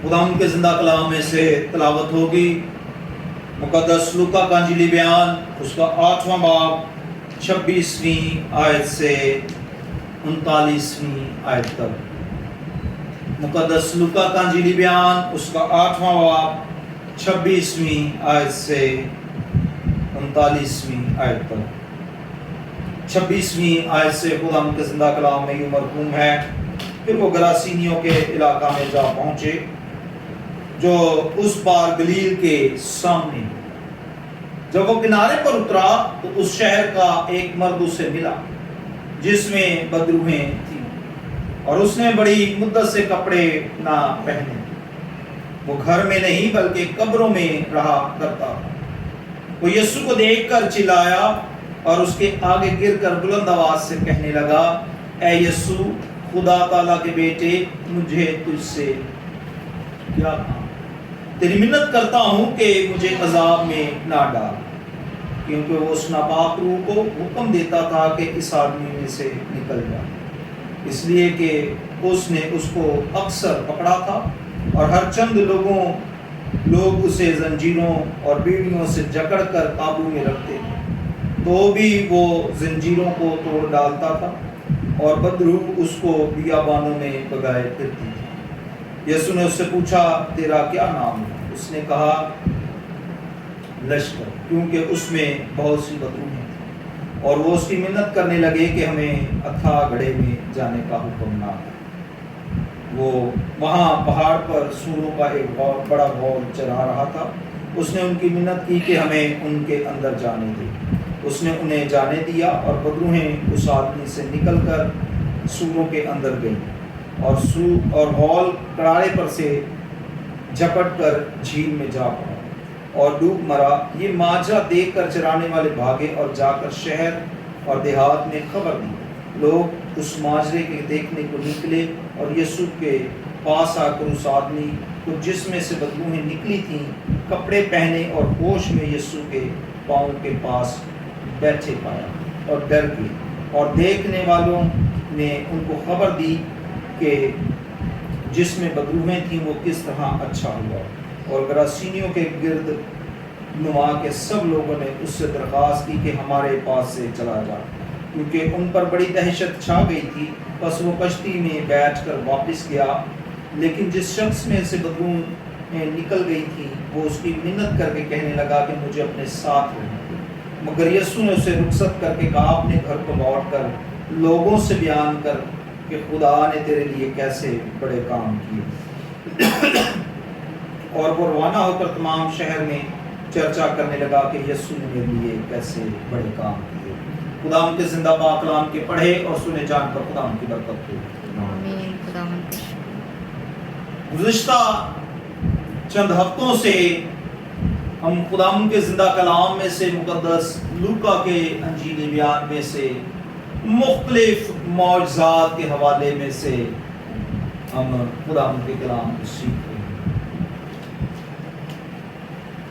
خداوند کے زندہ کلام میں سے تلاوت ہوگی مقدس لوکا کا انجیلی بیان اس کا 8واں باب 26ویں آیت سے 39ویں آیت تک۔ مقدس لوکا کا انجیلی بیان اس کا 8واں باب 26ویں آیت سے 39ویں آیت تک۔ 26ویں آیت سے خداوند کے زندہ کلام میں یوں مرقوم ہے، پھر وہ گراسینیوں کے علاقہ میں جا پہنچے جو اس پار گلیل کے سامنے۔ جب وہ کنارے پر اترا تو اس شہر کا ایک مرد اسے ملا جس میں بدروہیں تھیں، اور اس نے بڑی مدت سے کپڑے نہ پہنے، وہ گھر میں نہیں بلکہ قبروں میں رہا کرتا تھا۔ وہ یسوع کو دیکھ کر چلایا اور اس کے آگے گر کر بلند آواز سے کہنے لگا، اے یسوع خدا تعالیٰ کے بیٹے، مجھے تجھ سے کیا کام؟ تیری منت کرتا ہوں کہ مجھے عذاب میں نہ ڈال۔ کیونکہ وہ اس ناپاک روح کو حکم دیتا تھا کہ اس آدمی میں سے نکل جائے، اس لیے کہ اس نے اس کو اکثر پکڑا تھا، اور ہر چند لوگ اسے زنجیروں اور بیڑیوں سے جکڑ کر قابو میں رکھتے تھے، تو بھی وہ زنجیروں کو توڑ ڈالتا تھا، اور بدروح اس کو بیابانوں میں بگائے پھرتی تھی۔ یسوع نے اس سے پوچھا، تیرا کیا نام ہے؟ اس نے کہا، لشکر، کیونکہ اس میں بہت سی بدروہیں تھیں، اور وہ اس کی منت کرنے لگے کہ ہمیں اتھاہ گڑھے میں جانے کا حکم نہ دے۔ وہ وہاں پہاڑ پر سوروں کا ایک بہت بڑا غول چرا رہا تھا۔ اس نے ان کی منت کی کہ ہمیں ان کے اندر جانے دے۔ اس نے انہیں جانے دیا، اور بدروہیں اس آدمی سے نکل کر سوروں کے اندر گئیں، اور غول کنارے پر سے جھپٹ کر جھیل میں جا پڑا اور ڈوب مرا۔ یہ ماجرا دیکھ کر چرانے والے بھاگے اور جا کر شہر اور دیہات میں خبر دی۔ لوگ اس ماجرے کے دیکھنے کو نکلے، اور یسوع کے پاس آ کر اس آدمی کو جس میں سے بدبوئیں نکلی تھیں کپڑے پہنے اور ہوش میں یسوع کے پاؤں کے پاس بیٹھے پایا، اور ڈر گئے، اور دیکھنے والوں نے ان کو خبر دی کہ جس میں بدروہیں تھیں وہ کس طرح اچھا ہوا۔ اور گراسینیوں کے گرد نما کے سب لوگوں نے اس سے درخواست کی کہ ہمارے پاس سے چلا جا، کیونکہ ان پر بڑی دہشت چھا گئی تھی۔ پس وہ کشتی میں بیٹھ کر واپس گیا، لیکن جس شخص میں سے بدبوئیں نکل گئی تھی وہ اس کی منت کر کے کہنے لگا کہ مجھے اپنے ساتھ رہنے دے۔ مگر یسوع نے اسے رخصت کر کے کہا، اپنے گھر کو لوٹ کر لوگوں سے بیان کر کہ خدا نے تیرے لیے کیسے بڑے کام کیے۔ اور وہ روانہ ہو کر تمام شہر میں چرچا کرنے لگا کہ یسوع نے میرے لیے کیسے بڑے کام کیے۔ خدا ان کے زندہ پاک کلام کے پڑھے اور سنے جان پر خدا ان کی برکت ہو۔ گزشتہ چند ہفتوں سے ہم خدا ان کے زندہ کلام میں سے مقدس لوکا کے انجیلی بیان میں سے مختلف معجزات کے حوالے میں سے ہم خدا ان کے کلام کو سیکھ رہے ہیں۔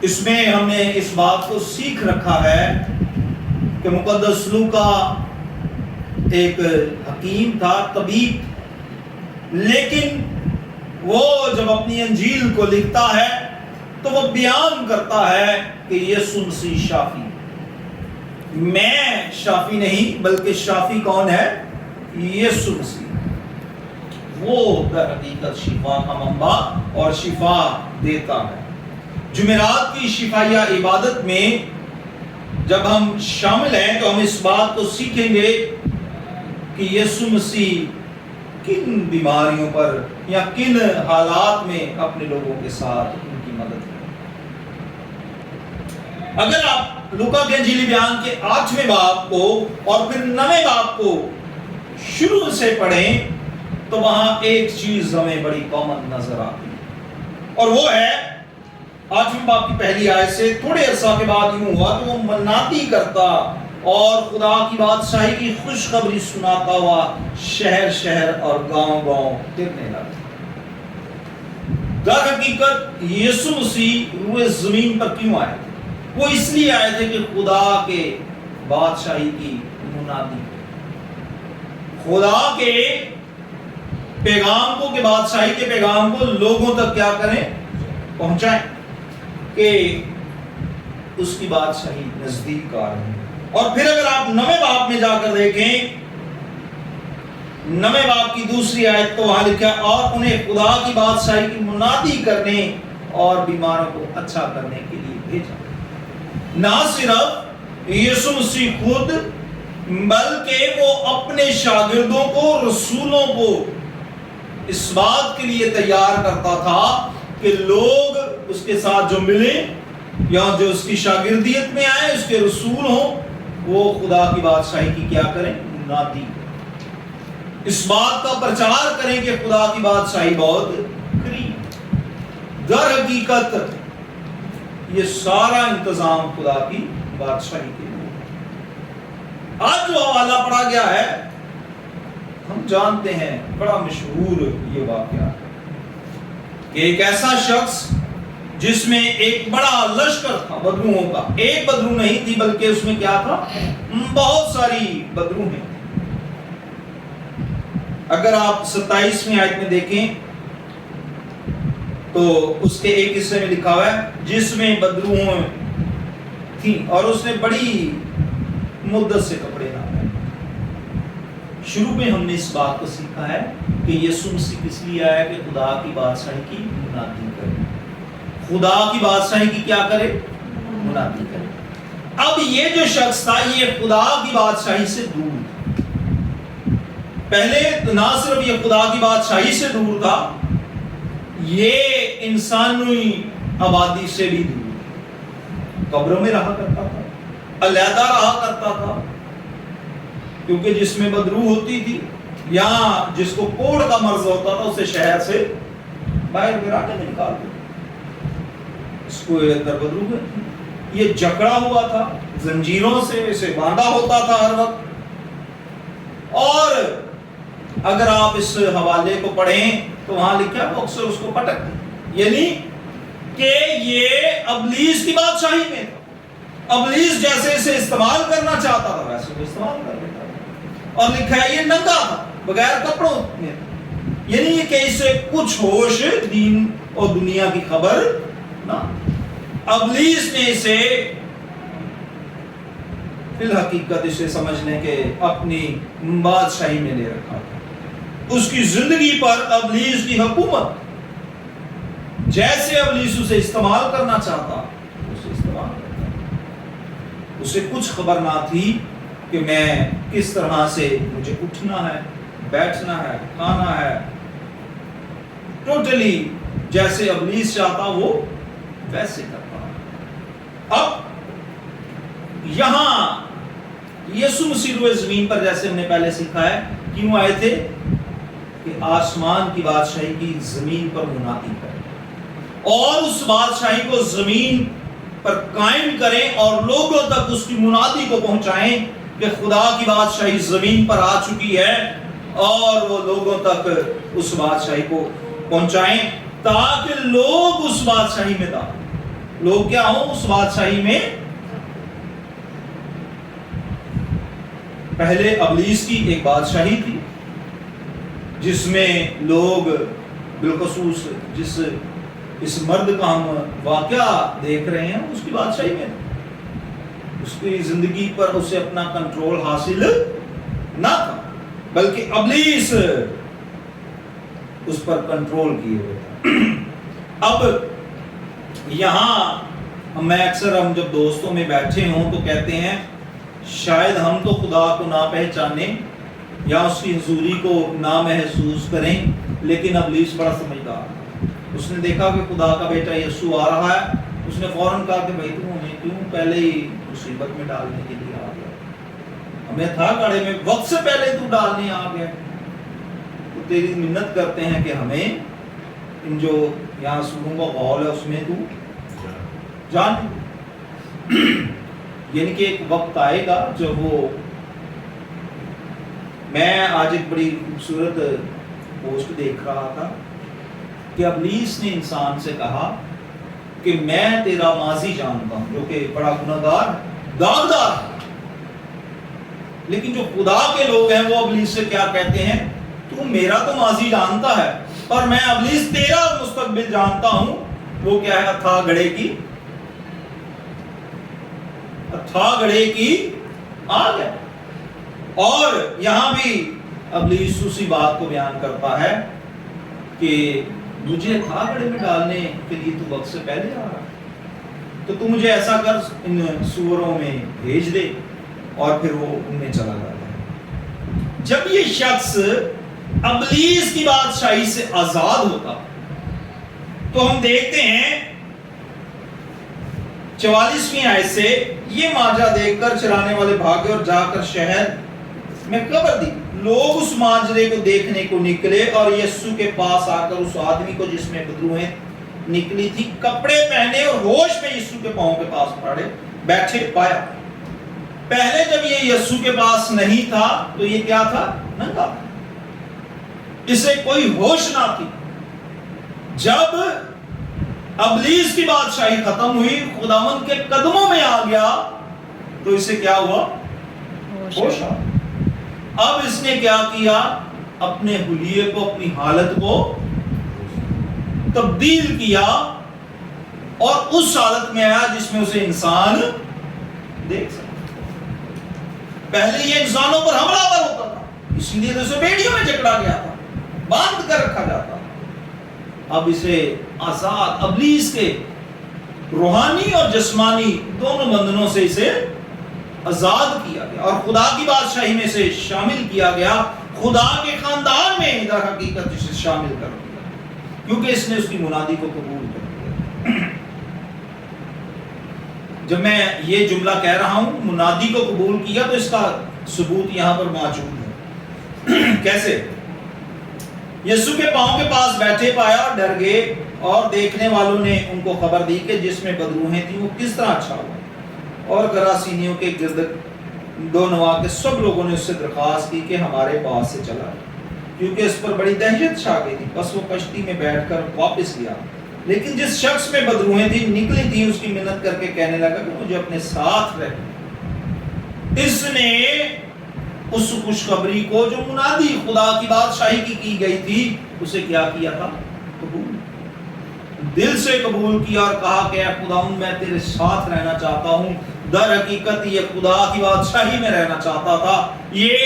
اس میں ہم نے اس بات کو سیکھ رکھا ہے کہ مقدس لوکا ایک حکیم تھا، طبیب، لیکن وہ جب اپنی انجیل کو لکھتا ہے تو وہ بیان کرتا ہے کہ یسوع مسیح شافی۔ میں شافی نہیں، بلکہ شافی کون ہے؟ یسوع مسیح۔ وہ در حقیقت شفا کا منبع اور شفا دیتا ہے۔ جمعرات کی شفائیہ عبادت میں جب ہم شامل ہیں تو ہم اس بات کو سیکھیں گے کہ یسوع مسیح کن بیماریوں پر یا کن حالات میں اپنے لوگوں کے ساتھ ان کی مدد کریں۔ اگر آپ لوکا کے انجیلی بیان کے 8ویں باب کو اور پھر 9ویں باب کو شروع سے پڑھیں تو وہاں ایک چیز ہمیں بڑی کامن نظر آتی ہے، اور وہ ہے 8ویں باب کی پہلی آیت سے تھوڑے عرصہ کے بعد یوں ہوا کہ وہ مناتی کرتا اور خدا کی بادشاہی کی خوشخبری سناتا ہوا شہر شہر اور گاؤں گاؤں پھرنے لگا۔ در حقیقت یسوع مسیح روئے زمین پر کیوں آئے تھے؟ وہ اس لیے آئے تھے کہ خدا کے بادشاہی کی منادی، خدا کے پیغام کو، کہ بادشاہی کے پیغام کو لوگوں تک کیا کریں، پہنچائیں کہ اس کی بادشاہی نزدیک آ رہی ہے۔ اور پھر اگر آپ نویں باب میں جا کر دیکھیں، نویں باب کی دوسری آیت، تو وہاں لکھا ہے اور انہیں خدا کی بادشاہی کی منادی کرنے اور بیماروں کو اچھا کرنے کے لیے بھیجا۔ نہ صرف یسوع مسیح خود، بلکہ وہ اپنے شاگردوں کو، رسولوں کو اس بات کے لیے تیار کرتا تھا کہ لوگ اس کے ساتھ جو ملیں یا جو اس کی شاگردیت میں آئے، اس کے رسول ہوں، وہ خدا کی بادشاہی کی کیا کریں، منادی، اس بات کا پرچار کریں کہ خدا کی بادشاہی بہت قریب۔ در حقیقت یہ سارا انتظام خدا کی بادشاہی کے لیے۔ آج جو حوالہ پڑھا گیا ہے، ہم جانتے ہیں، بڑا مشہور یہ واقعہ کہ ایک ایسا شخص جس میں ایک بڑا لشکر تھا بدروؤں کا، ایک بدرو نہیں تھی بلکہ اس میں کیا تھا، بہت ساری بدرو ہیں۔ اگر آپ 27ویں آیت میں دیکھیں تو اس کے ایک حصے میں لکھا ہوا ہے جس میں بدروؤں تھی اور اس نے بڑی مدت سے کپڑے نہ پہنے۔ شروع میں ہم نے اس بات کو سیکھا ہے کہ یسوع مسیح کس لیے آیا، کہ خدا کی بادشاہی کی منادی کرے، خدا کی بادشاہی کی کیا کرے، منادی کرے۔ اب یہ جو شخص تھا یہ خدا کی بادشاہی سے دور تھا۔ پہلے نہ صرف یہ خدا کی بادشاہی سے دور تھا، یہ انسانی آبادی سے بھی دور، قبروں میں رہا کرتا تھا، علیحدہ رہا کرتا تھا، کیونکہ جس میں بدرو ہوتی تھی یا جس کو کوڑ کا مرض ہوتا تھا اسے شہر سے باہر گرانے میں نکال دیتے، اس کو اندر بدرو ہے۔ یہ جکڑا ہوا تھا، زنجیروں سے اسے باندھا ہوتا تھا ہر وقت۔ اور اگر آپ اس حوالے کو پڑھیں تو وہاں لکھا ہے وہ اکثر اس کو پٹک، یعنی کہ یہ ابلیس کی بادشاہی میں تھا، ابلیس جیسے اسے استعمال کرنا چاہتا تھا ویسے وہ استعمال کر لیتا تھا۔ اور لکھا ہے یہ ننگا تھا، بغیر کپڑوں میں، یعنی کہ اسے کچھ ہوش دین اور دنیا کی خبر نہ۔ ابلیس نے اسے فی الحقیقت اسے سمجھنے کے اپنی بادشاہی میں لے رکھا تھا۔ اس کی زندگی پر ابلیس کی حکومت، جیسے ابلیس اسے استعمال کرنا چاہتا اسے استعمال کرتا۔ اسے کچھ خبر نہ تھی کہ میں کس طرح سے مجھے اٹھنا ہے، بیٹھنا ہے، کھانا ہے، ٹوٹلی جیسے ابلیس چاہتا وہ ویسے کرتا۔ اب یہاں یسوع مسیح روئے زمین پر جیسے ہم نے پہلے سیکھا ہے کیوں آئے تھے، کہ آسمان کی بادشاہی کی زمین پر منادی کریں اور اس بادشاہی کو زمین پر قائم کریں اور لوگوں تک اس کی منادی کو پہنچائیں کہ خدا کی بادشاہی زمین پر آ چکی ہے، اور وہ لوگوں تک اس بادشاہی کو پہنچائیں تاکہ لوگ اس بادشاہی میں داخل، لوگ کیا ہوں اس بادشاہی میں۔ پہلے ابلیس کی ایک بادشاہی تھی جس میں لوگ بالخصوص اس مرد کا ہم واقعہ دیکھ رہے ہیں اس کی بادشاہی میں، اس کی زندگی پر اسے اپنا کنٹرول حاصل نہ تھا، بلکہ ابلیس اس پر کنٹرول کیے ہوئے تھا۔ اب یہاں میں اکثر ہم جب دوستوں میں بیٹھے ہوں تو کہتے ہیں شاید ہم تو خدا کو نہ پہچانیں یا اس کی حضوری کو نہ محسوس کریں، لیکن ابلیس بڑا سمجھدار، اس نے دیکھا کہ خدا کا بیٹا یسوع آ رہا ہے، اس نے فوراً کہا کہ بھائی تو ہمیں کیوں پہلے ہی مصیبت میں ڈالنے کے لیے آ گیا، ہمیں تھا گڑھے میں، وقت سے پہلے تو ڈالنے آ گیا، تو تیری منت کرتے ہیں کہ ہمیں ان جو یہاں سوروں کا غول ہے اس میں تو جان، یعنی کہ ایک وقت آئے گا جب وہ، میں آج ایک بڑی خوبصورت پوسٹ دیکھ رہا تھا کہ ابلیس نے انسان سے کہا کہ میں تیرا ماضی جانتا ہوں جو کہ بڑا گناہگار داغدار ہے، لیکن جو خدا کے لوگ ہیں وہ ابلیس سے کیا کہتے ہیں، تو میرا تو ماضی جانتا ہے اور میں ابلیس تیرا مستقبل جانتا ہوں. وہ کیا ہے؟ اتھا گڑھے کی آگ ہے. اور یہاں بھی ابلیس اسی بات کو بیان کرتا ہے کہ مجھے اتھا گڑھے میں ڈالنے کے لیے تو وقت سے پہلے آ رہا ہے، تو مجھے ایسا کر ان سوروں میں بھیج دے. اور پھر وہ ان میں چلا جاتا ہے. جب یہ شخص ابلیس کی بادشاہی سے آزاد ہوتا تو ہم دیکھتے ہیں 44ویں آیت سے، یہ ماجرا دیکھ کر چلانے والے بھاگے اور جا کر شہر میں خبر دی. لوگ اس ماجرے کو دیکھنے کو نکلے اور یسوع کے پاس آ کر اس آدمی کو جس میں بدروہیں نکلی تھی کپڑے پہنے اور ہوش میں یسوع کے پاؤں کے پاس بیٹھے پایا. پہلے جب یہ یسوع کے پاس نہیں تھا تو یہ کیا تھا؟ ننگا. اسے کوئی ہوش نہ تھی. جب ابلیس کی بادشاہی ختم ہوئی، خداوند کے قدموں میں آ گیا تو اسے کیا ہوا؟ ہوش آ. اب اس نے کیا کیا؟ اپنے حلیے کو، اپنی حالت کو تبدیل کیا اور اس حالت میں آیا جس میں اسے انسان دیکھ سکتا. پہلے یہ انسانوں پر حملہ آور ہوتا تھا، اسی لیے تو اسے بیڑیوں میں جکڑا گیا تھا، باندھ کر رکھا جاتا. اب اسے آزاد، ابلیس کے روحانی اور جسمانی دونوں بندھنوں سے اسے آزاد کیا گیا اور خدا کی بادشاہی میں سے شامل کیا گیا. خدا کے خاندان میں در حقیقت اسے شامل کر دیا کیونکہ اس نے اس کی منادی کو قبول کر دیا. جب میں یہ جملہ کہہ رہا ہوں منادی کو قبول کیا تو اس کا ثبوت یہاں پر موجود ہے. کیسے؟ یسوع کے پاؤں کے پاس بیٹھے پایا اور ڈر گئے، اور دیکھنے والوں نے ان کو خبر دی کہ جس میں بدروہیں تھیں وہ کس طرح اچھا ہوا. اور گراسینیوں کے گرد دو نواح کے سب لوگوں نے اس سے درخواست کی کہ ہمارے پاس سے چلا، کیونکہ اس پر بڑی دہشت چھا گئی تھی. بس وہ کشتی میں بیٹھ کر واپس گیا، لیکن جس شخص میں بدروہیں تھی نکلی تھی اس کی منت کر کے کہنے لگا کہ مجھے اپنے ساتھ رہ. اس نے اس خوشخبری کو جو منادی خدا کی بادشاہی کی گئی تھی اسے کیا کیا تھا؟ قبول، دل سے قبول کیا اور کہا کہ اے خداوند میں تیرے ساتھ رہنا چاہتا ہوں. در حقیقت یہ خدا کی بادشاہی میں رہنا چاہتا تھا، یہ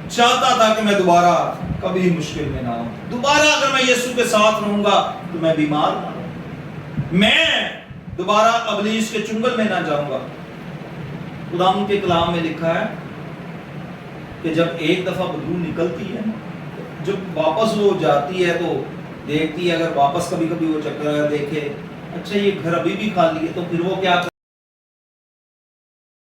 چاہتا تھا کہ میں دوبارہ کبھی مشکل میں نہ ہوں. دوبارہ اگر میں یسوع کے ساتھ رہوں گا تو میں بیمار نہ ہوں، میں دوبارہ ابلیس کے چنگل میں نہ جاؤں گا. خداوند کے کلام میں لکھا ہے کہ جب ایک دفعہ بدبو نکلتی ہے، جب واپس وہ جاتی ہے تو دیکھتی ہے، اگر واپس کبھی کبھی وہ چکر دیکھے اچھا یہ گھر ابھی بھی خالی ہے تو پھر وہ کیا